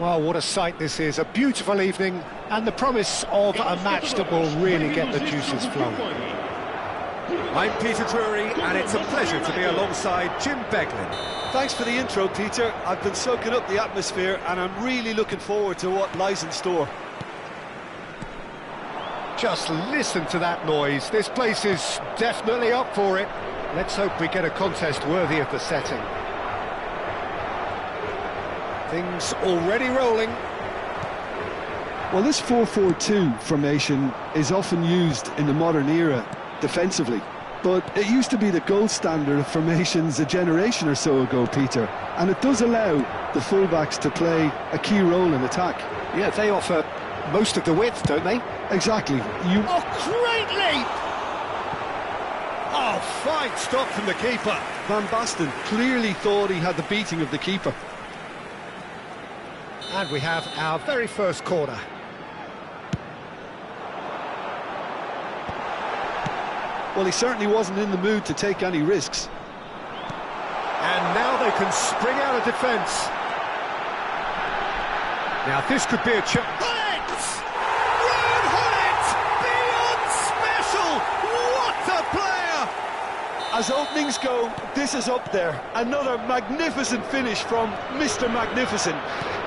Well, what a sight this is, a beautiful evening and the promise of a match that will really get the juices flowing. I'm Peter Drury and it's a pleasure to be alongside Jim Beglin. Thanks for the intro, Peter. I've been soaking up the atmosphere and I'm really looking forward to what lies in store. Just listen to that noise, this place is definitely up for it. Let's hope we get a contest worthy of the setting. Things already rolling. Well, this 4-4-2 formation is often used in the modern era defensively, but it used to be the gold standard of formations a generation or so ago, Peter, and it does allow the fullbacks to play a key role in attack. Yeah, they offer most of the width, don't they? Exactly. Oh, great leap! Oh, fine stop from the keeper. Van Basten clearly thought he had the beating of the keeper. And we have our very first corner. Well, he certainly wasn't in the mood to take any risks. And now they can spring out of defence. Now this could be a chance. Hullet! Ruud Hullet! Beyond special! What a player! As openings go, this is up there. Another magnificent finish from Mr. Magnificent.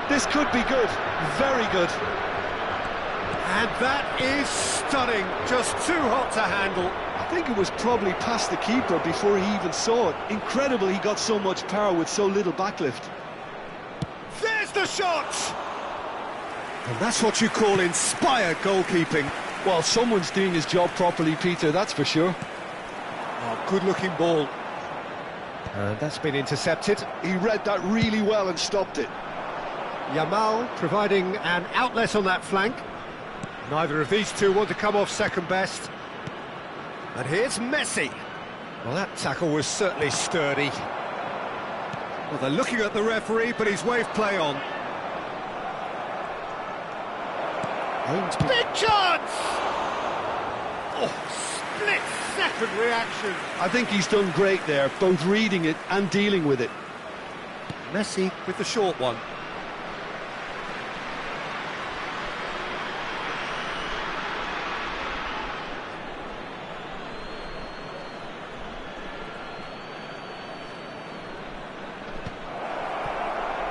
This could be good, very good. And that is stunning, just too hot to handle. I think it was probably past the keeper before he even saw it. Incredible he got so much power with so little backlift. There's the shot! And that's what you call inspired goalkeeping. Well, someone's doing his job properly, Peter, that's for sure. Oh, good-looking ball. And that's been intercepted. He read that really well and stopped it. Yamal providing an outlet on that flank. Neither of these two want to come off second best. And here's Messi. Well, that tackle was certainly sturdy. Well, they're looking at the referee, but he's waved play on. Big chance! Oh, split-second reaction. I think he's done great there, both reading it and dealing with it. Messi with the short one.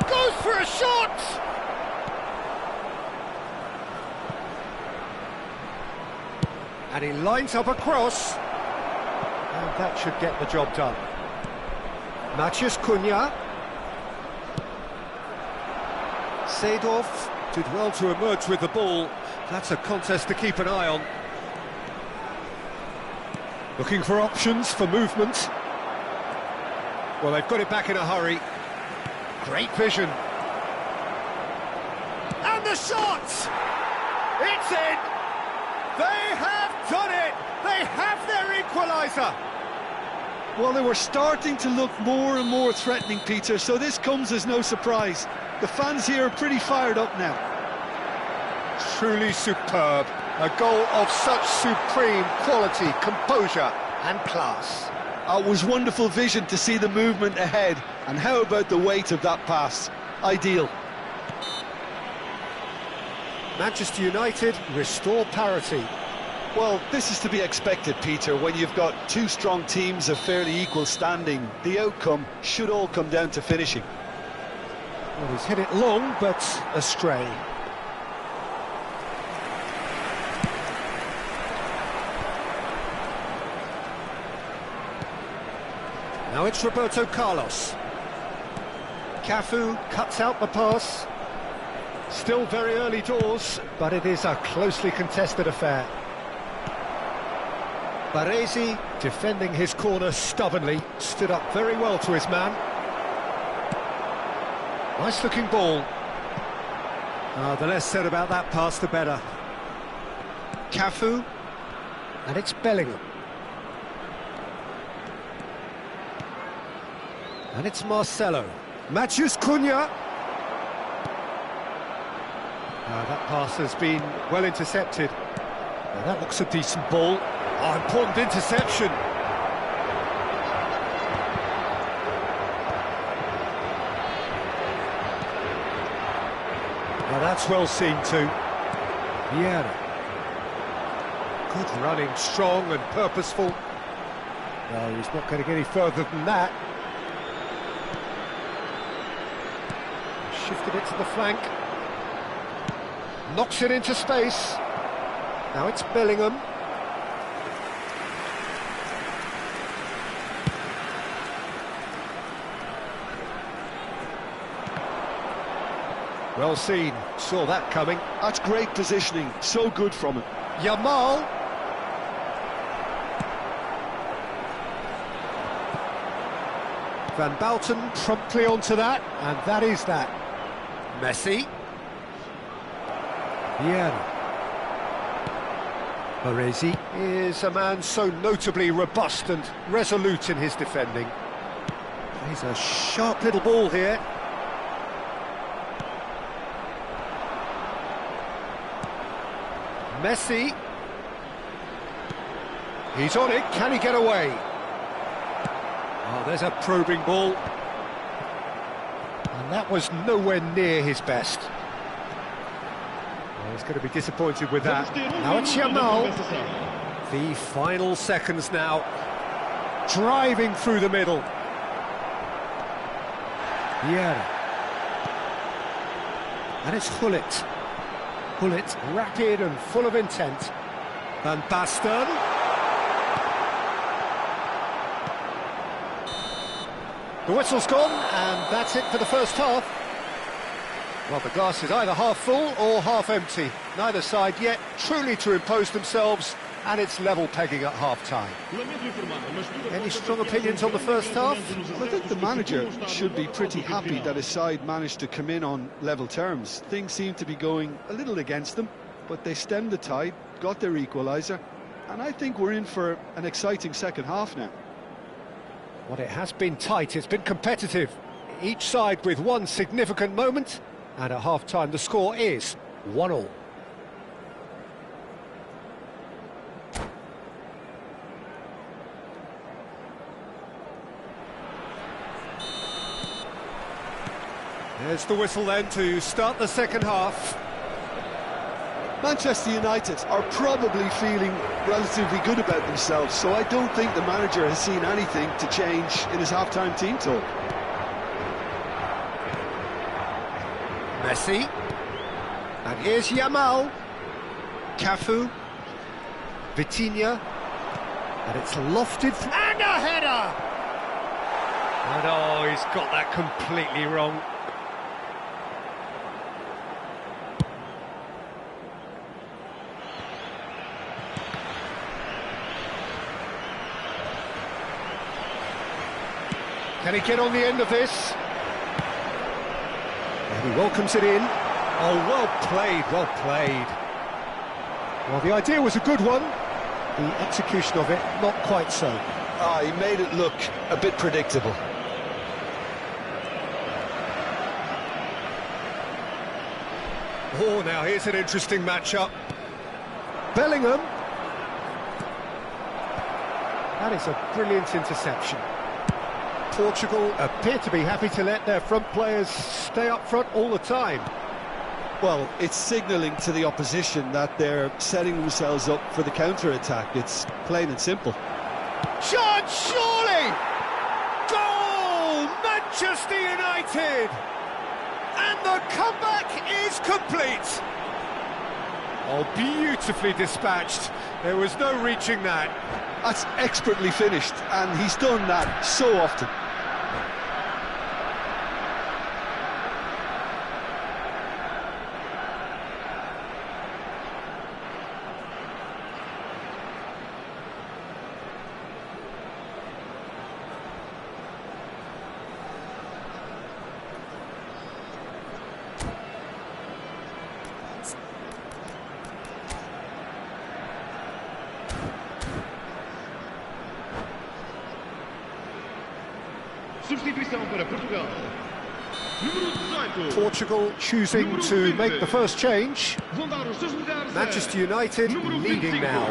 Goes for a shot! And he lines up a cross. And that should get the job done. Matheus Cunha. Seedorf did well to emerge with the ball. That's a contest to keep an eye on. Looking for options for movement. Well, they've got it back in a hurry. Great vision. And the shot! It's in! They have done it! They have their equaliser! Well, they were starting to look more and more threatening, Peter, so this comes as no surprise. The fans here are pretty fired up now. Truly superb. A goal of such supreme quality, composure and class. It was wonderful vision to see the movement ahead. And how about the weight of that pass? Ideal. Manchester United restore parity. Well, this is to be expected, Peter, when you've got two strong teams of fairly equal standing. The outcome should all come down to finishing. Well, he's hit it long, but astray. Now it's Roberto Carlos. Cafu cuts out the pass. Still very early doors, but it is a closely contested affair. Baresi, defending his corner stubbornly, stood up very well to his man. Nice looking ball. The less said about that pass, the better. Cafu, and it's Bellingham. And it's Marcelo. Matheus Cunha. That pass has been well intercepted. Now, that looks a decent ball. Important interception. Now that's well seen too. Vieira. Good running, strong and purposeful. No, he's not going to get any further than that. Shifted it to the flank. Knocks it into space. Now it's Bellingham. Well seen, saw that coming. That's great positioning, so good from him. Yamal. Van Bouten promptly onto that, and that is that. Messi. Vieira. Baresi is a man so notably robust and resolute in his defending. He's a sharp little ball here. Messi. He's on it, can he get away? Oh, there's a probing ball. And that was nowhere near his best. Well, he's going to be disappointed with that. Now it's Yamal. The final seconds now. Driving through the middle. Vieira. And it's Gullit. Gullit, rapid and full of intent. Van Basten. The whistle's gone, and that's it for the first half. Well, the glass is either half full or half empty. Neither side yet truly to impose themselves, and it's level pegging at half-time. Any strong opinions on the first half? I think the manager should be pretty happy that his side managed to come in on level terms. Things seem to be going a little against them, but they stemmed the tide, got their equaliser, and I think we're in for an exciting second half now. Well, it has been tight, it's been competitive. Each side with one significant moment, and at half-time the score is 1-1. There's the whistle then to start the second half. Manchester United are probably feeling relatively good about themselves, so I don't think the manager has seen anything to change in his half-time team talk. Messi. And here's Yamal. Cafu. Vitinha. And it's lofted. And a header! And oh, he's got that completely wrong. Can he get on the end of this? And he welcomes it in. Oh, well played, well played. Well, the idea was a good one. The execution of it, not quite so. He made it look a bit predictable. Oh, now here's an interesting matchup. Bellingham. That is a brilliant interception. Portugal appear to be happy to let their front players stay up front all the time. Well, it's signalling to the opposition that they're setting themselves up for the counter-attack. It's plain and simple. Shot, surely! Goal! Manchester United! And the comeback is complete. Oh, beautifully dispatched. There was no reaching that. That's expertly finished, and he's done that so often. Substituição para Portugal. Número 18. Portugal choosing to make the first change. Vão dar os seus lugares. Manchester United leading now.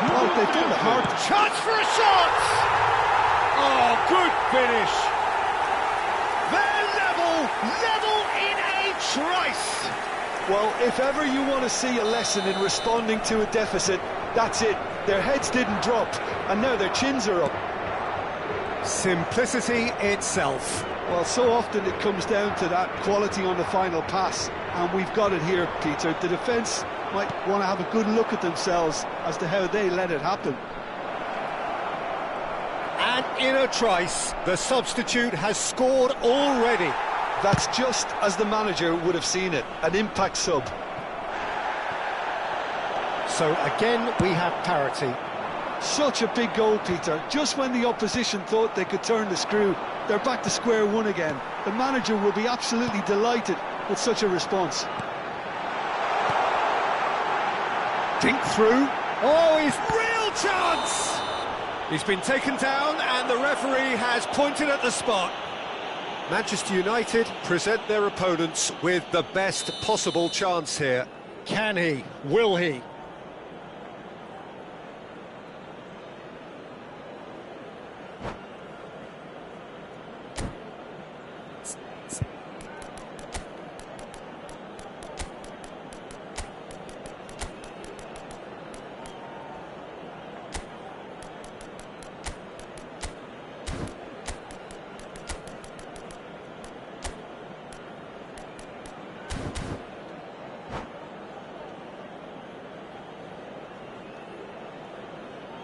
Well, they've done the hard. Chance for a shot! Oh, good finish. They're level in a trice. Well, if ever you want to see a lesson in responding to a deficit, that's it. Their heads didn't drop, and now their chins are up. Simplicity itself. Well, so often it comes down to that quality on the final pass, and we've got it here, Peter. The defence might want to have a good look at themselves as to how they let it happen. And in a trice, the substitute has scored already. That's just as the manager would have seen it, an impact sub. So again, we have parity. Such a big goal, Peter. Just when the opposition thought they could turn the screw, they're back to square one again. The manager will be absolutely delighted with such a response. Dink through. Oh, his real chance! He's been taken down and the referee has pointed at the spot. Manchester United present their opponents with the best possible chance here. Can he? Will he?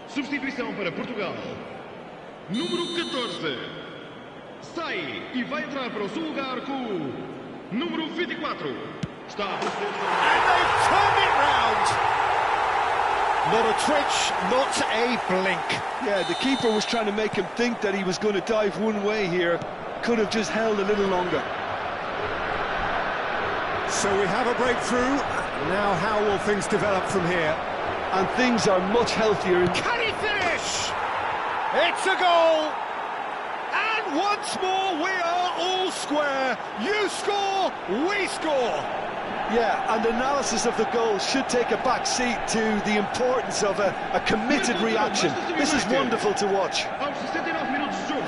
Substituição para Portugal. Número 14. Sai e vai entrar para o seu lugar com o número 24. Está a And they've turned it round! Not a twitch, not a blink. Yeah, the keeper was trying to make him think that he was going to dive one way here. Could have just held a little longer. So we have a breakthrough. Now how will things develop from here? And things are much healthier. Can he finish? It's a goal! And once more we are all square. You score, we score. Yeah, and analysis of the goal should take a back seat to the importance of a committed reaction. This is wonderful to watch.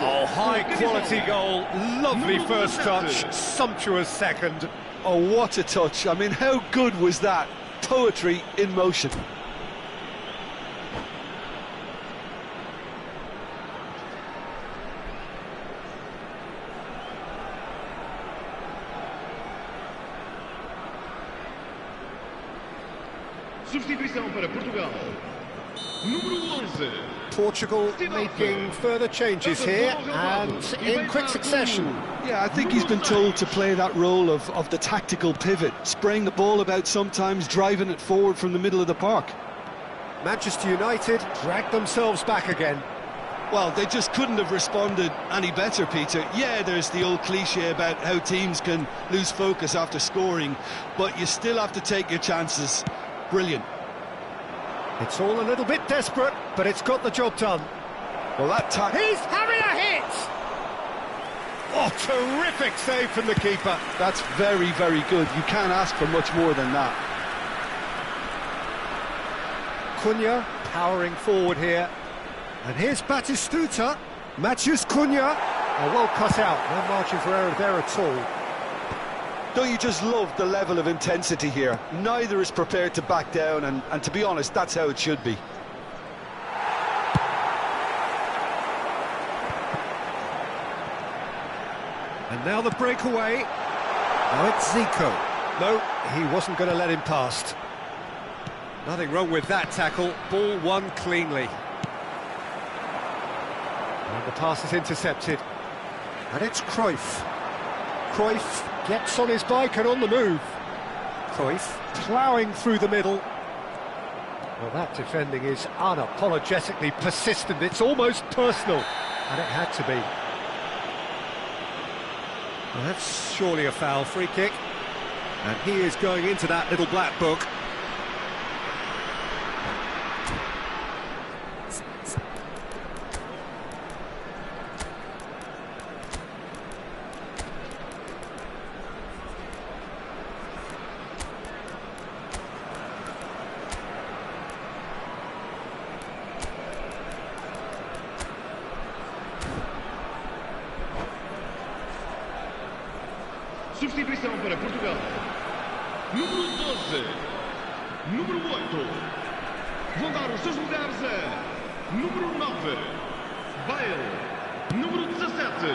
Oh, high quality goal. Lovely first touch. Sumptuous second. Oh, what a touch. I mean, how good was that? Poetry in motion. Substituição para Portugal. Número 11. Portugal making further changes here and in quick succession. Yeah, I think he's been told to play that role of the tactical pivot, spraying the ball about sometimes, driving it forward from the middle of the park. Manchester United dragged themselves back again. Well, they just couldn't have responded any better, Peter. Yeah, there's the old cliche about how teams can lose focus after scoring, but you still have to take your chances. Brilliant. It's all a little bit desperate, but it's got the job done. Well, that time... He's having a hit! Oh, terrific save from the keeper. That's very, very good. You can't ask for much more than that. Cunha powering forward here. And here's Batistuta. Matheus Cunha. Oh, well cut out. No margin for error there at all. Don't you just love the level of intensity here? Neither is prepared to back down, and to be honest, that's how it should be. And now the breakaway. Now it's Zico. No, he wasn't going to let him past. Nothing wrong with that tackle. Ball won cleanly. And the pass is intercepted. And it's Cruyff. Cruyff gets on his bike and on the move. Cruyff ploughing through the middle. Well, that defending is unapologetically persistent. It's almost personal. And it had to be. Well, that's surely a foul. Free kick. And he is going into that little black book. Substituição para Portugal. Número 12. Número 8. Vão dar os seus lugares a número 9. Bale. Número 17.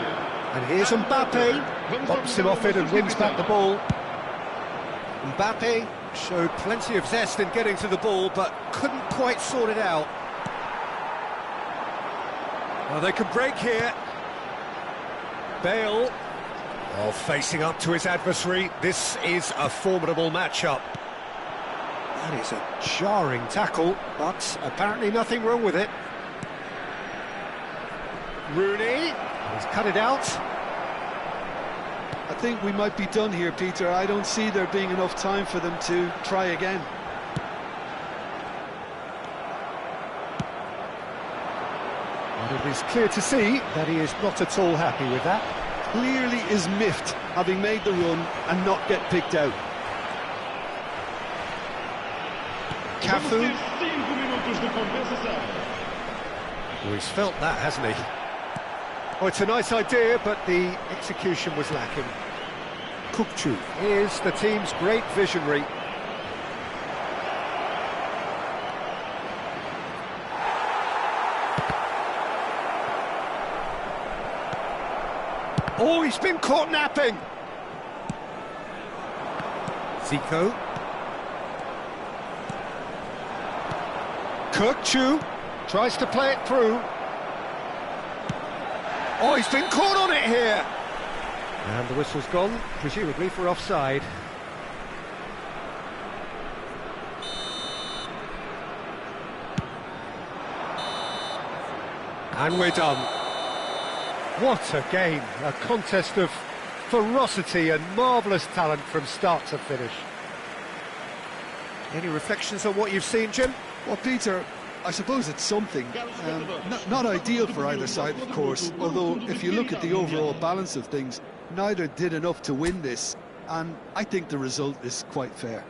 And here's Mbappe. Pops him off it and wins back the ball. Mbappe showed plenty of zest in getting to the ball, but couldn't quite sort it out. Well, they can break here. Bale. Oh, facing up to his adversary. This is a formidable matchup. That is a jarring tackle, but apparently nothing wrong with it. Rooney, he's cut it out. I think we might be done here, Peter. I don't see there being enough time for them to try again. And it is clear to see that he is not at all happy with that. Clearly is miffed, having made the run and not get picked out. Cafu. 5 minutos de compensação. Oh, he's felt that, hasn't he? Oh, it's a nice idea, but the execution was lacking. Kukçu is the team's great visionary. Oh, he's been caught napping! Zico. Kukçu tries to play it through. Oh, he's been caught on it here! And the whistle's gone, presumably for offside. And we're done. What a game, a contest of ferocity and marvellous talent from start to finish. Any reflections on what you've seen, Jim? Well, Peter, I suppose it's something. Not ideal for either side, of course, although if you look at the overall balance of things, neither did enough to win this, and I think the result is quite fair.